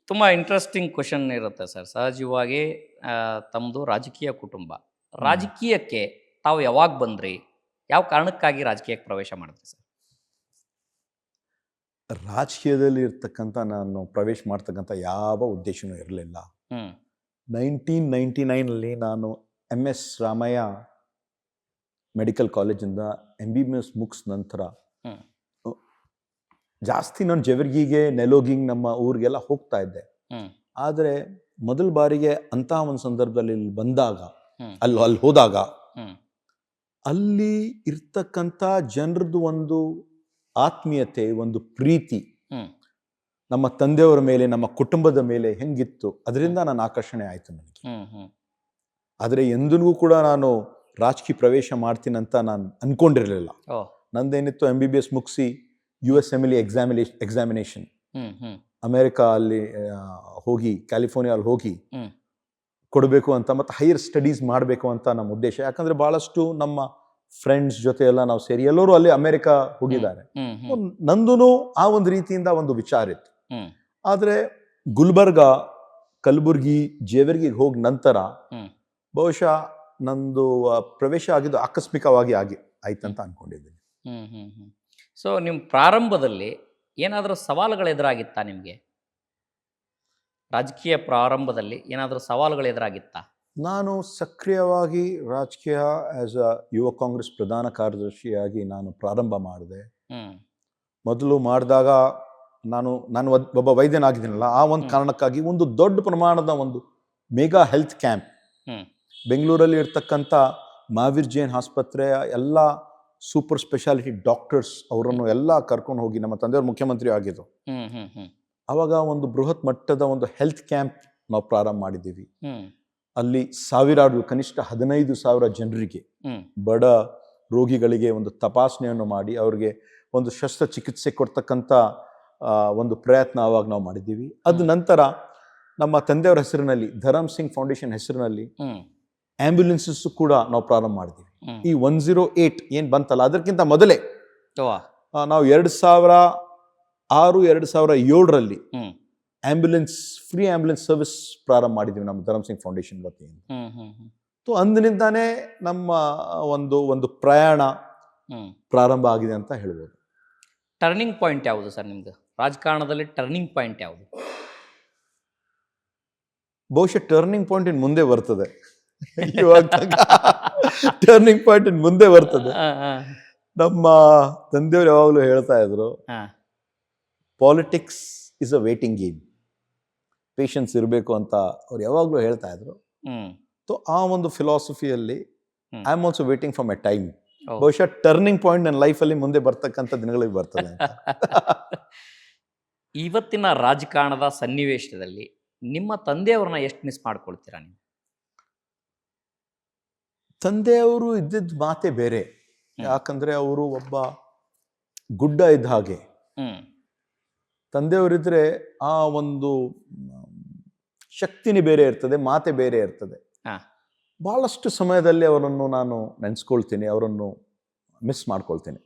ತುಂಬ interesting question ಇರುತ್ತೆ sir. ಸಹಜವಾಗಿ ತಮ್ಮದು ರಾಜಕೀಯ ಕುಟುಂಬ. ರಾಜಕೀಯಕ್ಕೆ ತಾವು ಯಾವಾಗ ಬಂದ್ರಿ? ಯಾವ ಕಾರಣಕ್ಕಾಗಿ ರಾಜಕೀಯಕ್ಕೆ ಪ್ರವೇಶ ಮಾಡಿದ್ರಿ ಸರ್? ರಾಜಕೀಯದಲ್ಲಿ ಇರ್ತಕ್ಕಂಥ ನಾನು ಪ್ರವೇಶ ಮಾಡ್ತಕ್ಕಂಥ ಯಾವ ಉದ್ದೇಶನೂ ಇರಲಿಲ್ಲ. 1999 ನಾನು MS ರಾಮಯ್ಯ ಮೆಡಿಕಲ್ ಕಾಲೇಜಿಂದ MBBS ಮುಗಿಸ್ ನಂತರ ಜಾಸ್ತಿ ನಾನು ಜವರ್ಗಿಗೆ ನೆಲೋಗಿಂಗ್ ನಮ್ಮ ಊರಿಗೆಲ್ಲ ಹೋಗ್ತಾ ಇದ್ದೆ. ಆದರೆ ಮೊದಲ ಬಾರಿಗೆ ಅಂತಹ ಒಂದು ಸಂದರ್ಭದಲ್ಲಿ ಇಲ್ಲಿ ಬಂದಾಗ ಅಲ್ಲಿ ಹೋದಾಗ ಅಲ್ಲಿ ಇರ್ತಕ್ಕಂಥ ಜನರದ್ದು ಒಂದು ಆತ್ಮೀಯತೆ, ಒಂದು ಪ್ರೀತಿ ನಮ್ಮ ತಂದೆಯವರ ಮೇಲೆ, ನಮ್ಮ ಕುಟುಂಬದ ಮೇಲೆ ಹೆಂಗಿತ್ತು, ಅದರಿಂದ ನಾನು ಆಕರ್ಷಣೆ ಆಯಿತು ನನಗೆ. ಆದರೆ ಎಂದಿಗೂ ಕೂಡ ನಾನು ರಾಜಕೀಯ ಪ್ರವೇಶ ಮಾಡ್ತೀನಿ ಅಂತ ನಾನು ಅನ್ಕೊಂಡಿರಲಿಲ್ಲ. ನಂದೇನಿತ್ತು, MBBS ಮುಗಿಸಿ USMLE ಎಕ್ಸಾಮಿನೇಷನ್ ಅಮೆರಿಕಾ ಅಲ್ಲಿ ಹೋಗಿ, ಕ್ಯಾಲಿಫೋರ್ನಿಯಲ್ಲಿ ಹೋಗಿ ಕೊಡಬೇಕು ಅಂತ, ಮತ್ತು ಹೈಯರ್ ಸ್ಟಡೀಸ್ ಮಾಡಬೇಕು ಅಂತ ನಮ್ಮ ಉದ್ದೇಶ. ಯಾಕಂದ್ರೆ ಬಹಳಷ್ಟು ನಮ್ಮ ಫ್ರೆಂಡ್ಸ್ ಜೊತೆ ಎಲ್ಲ ನಾವು ಸೇರಿ ಎಲ್ಲರೂ ಅಲ್ಲಿ ಅಮೆರಿಕಾ ಹೋಗಿದ್ದಾರೆ. ನಂದು ಆ ಒಂದು ರೀತಿಯಿಂದ ಒಂದು ವಿಚಾರ ಇತ್ತು. ಆದರೆ ಗುಲ್ಬರ್ಗಾ, ಕಲಬುರ್ಗಿ, ಜೇವರ್ಗಿಗೆ ಹೋಗಿ ನಂತರ ಬಹುಶಃ ನಂದು ಪ್ರವೇಶ ಆಗಿದ್ದು ಆಕಸ್ಮಿಕವಾಗಿ ಆಯ್ತಂತ ಅನ್ಕೊಂಡಿದ್ದೀನಿ. ಸೊ ನಿಮ್ಮ ಪ್ರಾರಂಭದಲ್ಲಿ ಏನಾದರೂ ಸವಾಲುಗಳು ಎದುರಾಗಿತ್ತಾ ನಿಮಗೆ? ರಾಜಕೀಯ ಪ್ರಾರಂಭದಲ್ಲಿ ಏನಾದರೂ ಸವಾಲುಗಳು ಎದುರಾಗಿತ್ತಾ? ನಾನು ಸಕ್ರಿಯವಾಗಿ ರಾಜಕೀಯ ಆಸ್ ಅ ಯುವ ಕಾಂಗ್ರೆಸ್ ಪ್ರಧಾನ ಕಾರ್ಯದರ್ಶಿಯಾಗಿ ನಾನು ಪ್ರಾರಂಭ ಮಾಡಿದೆ. ಮೊದಲು ಮಾಡಿದಾಗ ನಾನು ಒಬ್ಬ ವೈದ್ಯನಾಗಿದ್ದೀನಲ್ಲ, ಆ ಒಂದು ಕಾರಣಕ್ಕಾಗಿ ಒಂದು ದೊಡ್ಡ ಪ್ರಮಾಣದ ಒಂದು ಮೆಗಾ ಹೆಲ್ತ್ ಕ್ಯಾಂಪ್ ಬೆಂಗಳೂರಲ್ಲಿ ಇರ್ತಕ್ಕಂಥ ಮಹಾವೀರ್ ಜೈನ್ ಆಸ್ಪತ್ರೆಯ ಎಲ್ಲ ಸೂಪರ್ ಸ್ಪೆಷಾಲಿಟಿ ಡಾಕ್ಟರ್ಸ್ ಅವರನ್ನು ಎಲ್ಲ ಕರ್ಕೊಂಡು ಹೋಗಿ, ನಮ್ಮ ತಂದೆಯವರು ಮುಖ್ಯಮಂತ್ರಿ ಆಗಿದ್ದು, ಅವಾಗ ಒಂದು ಬೃಹತ್ ಮಟ್ಟದ ಒಂದು ಹೆಲ್ತ್ ಕ್ಯಾಂಪ್ ನಾವು ಪ್ರಾರಂಭ ಮಾಡಿದ್ದೀವಿ. ಅಲ್ಲಿ ಸಾವಿರಾರು, ಕನಿಷ್ಠ 15,000 ಜನರಿಗೆ, ಬಡ ರೋಗಿಗಳಿಗೆ ಒಂದು ತಪಾಸಣೆಯನ್ನು ಮಾಡಿ ಅವ್ರಿಗೆ ಒಂದು ಶಸ್ತ್ರಚಿಕಿತ್ಸೆ ಕೊಡ್ತಕ್ಕಂಥ ಒಂದು ಪ್ರಯತ್ನ ಅವಾಗ ನಾವು ಮಾಡಿದ್ದೀವಿ. ಅದ ನಂತರ ನಮ್ಮ ತಂದೆಯವರ ಹೆಸರಿನಲ್ಲಿ, ಧರಮ್ ಸಿಂಗ್ ಫೌಂಡೇಶನ್ ಹೆಸರಿನಲ್ಲಿ ಆಂಬ್ಯುಲೆನ್ಸಸ್ ಕೂಡ ನಾವು ಪ್ರಾರಂಭ ಮಾಡಿದ್ದೀವಿ. ಈ 108 ಏನ್ ಬಂತಲ್ಲ, ಅದಕ್ಕಿಂತ ಮೊದಲೇ ನಾವು 2006-2007ರಲ್ಲಿ ಫ್ರೀ ಆಂಬ್ಯುಲೆನ್ಸ್ ಸರ್ವಿಸ್ ಪ್ರಾರಂಭ ಮಾಡಿದ್ದೀವಿ ನಮ್ಮ ಧರಮ್ ಸಿಂಗ್ ಫೌಂಡೇಶನ್ ವತಿಯಿಂದ. ಅಂದಿನಿಂದಾನೇ ನಮ್ಮ ಒಂದು ಪ್ರಯಾಣ ಪ್ರಾರಂಭ ಆಗಿದೆ ಅಂತ ಹೇಳ್ಬೋದು. ಟರ್ನಿಂಗ್ ಪಾಯಿಂಟ್ ಯಾವುದು ಸರ್ ನಿಮ್ದು ರಾಜಕಾರಣದಲ್ಲಿ? ಟರ್ನಿಂಗ್ ಪಾಯಿಂಟ್ ಯಾವುದು? ಬಹುಶಃ ಟರ್ನಿಂಗ್ ಪಾಯಿಂಟ್ ಇನ್ ಮುಂದೆ ಬರ್ತದೆ. ಟರ್ನಿಂಗ್ ಪಾಯಿಂಟ್ ಇನ್ ಮುಂದೆ ಬರ್ತದೆ. ನಮ್ಮ ತಂದೆಯವರು ಯಾವಾಗಲೂ ಹೇಳ್ತಾ ಇದ್ರು, politics is a waiting game, patience ಇರಬೇಕು ಅಂತ ಅವ್ರು ಯಾವಾಗಲೂ ಹೇಳ್ತಾ ಇದ್ರು. ಆ ಒಂದು ಫಿಲಾಸಫಿಯಲ್ಲಿ I am also waiting for my time. ಬಹುಶಃ ಟರ್ನಿಂಗ್ ಪಾಯಿಂಟ್ ನನ್ನ ಲೈಫಲ್ಲಿ ಮುಂದೆ ಬರ್ತಕ್ಕಂಥ ದಿನಗಳಿಗೆ ಬರ್ತದೆ. ಇವತ್ತಿನ ರಾಜಕಾರಣದ ಸನ್ನಿವೇಶದಲ್ಲಿ ನಿಮ್ಮ ತಂದೆಯವ್ರನ್ನ ಎಷ್ಟು ಮಿಸ್ ಮಾಡ್ಕೊಳ್ತೀರಾ ನೀವು? ತಂದೆಯವರು ಇದ್ದಿದ್ದ ಮಾತೆ ಬೇರೆ. ಯಾಕಂದ್ರೆ ಅವರು ಒಬ್ಬ ಗುಡ್ಡ ಇದ್ದ ಹಾಗೆ. ತಂದೆಯವರಿದ್ರೆ ಆ ಒಂದು ಶಕ್ತಿನೇ ಬೇರೆ ಇರ್ತದೆ, ಮಾತೆ ಬೇರೆ ಇರ್ತದೆ. ಬಹಳಷ್ಟು ಸಮಯದಲ್ಲಿ ಅವರನ್ನು ನಾನು ನೆನೆಸ್ಕೊಳ್ತೀನಿ, ಅವರನ್ನು ಮಿಸ್ ಮಾಡ್ಕೊಳ್ತೀನಿ.